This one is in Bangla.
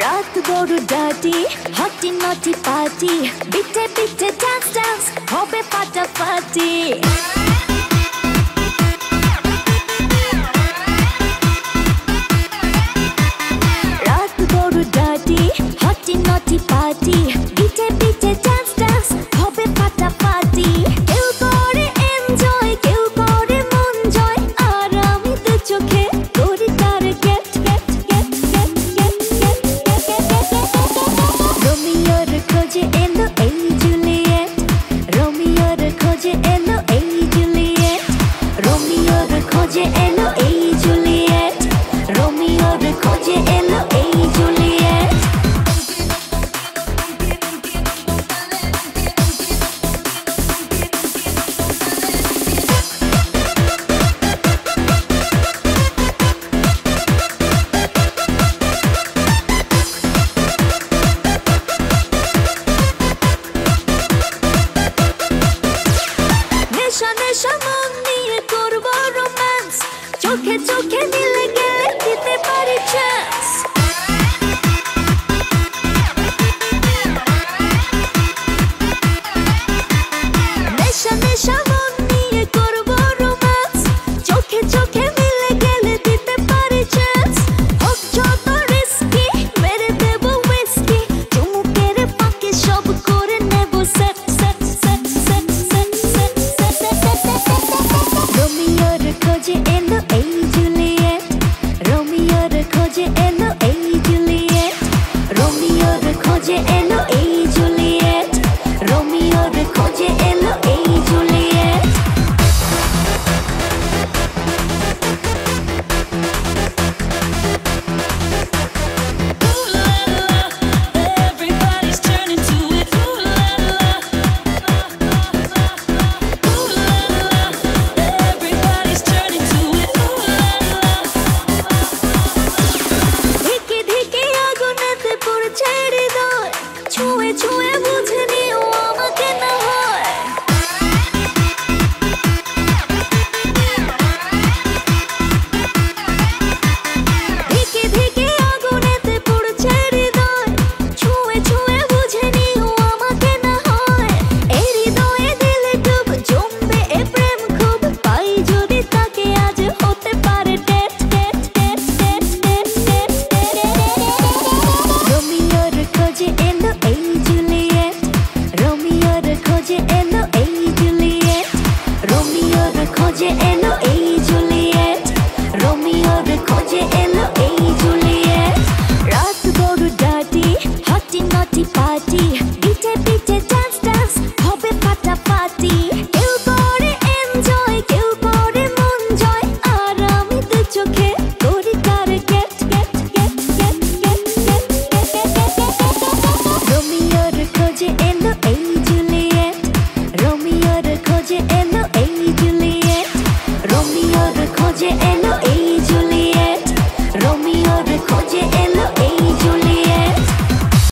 রাত বড় ডাটি হটি নটি পার্টি বিটে বিটে ডান্স ডান্স হবে ফাটাফাটি রাত বড় ডাটি হটি নটি পার্টি বিটে বিটে ডান্স ডান্স হবে ফাটাফাটি কেউ করে এনজয় কেউ করে মন জয় আর আমি তো চোখে করি তার গেট গেট গেট গেট গেট গেট রোমিওর খোঁজে এলো এই জুলিয়েট রোমিওর খোঁজে এলো এই জুলিয়েট রোমিওর খোঁজে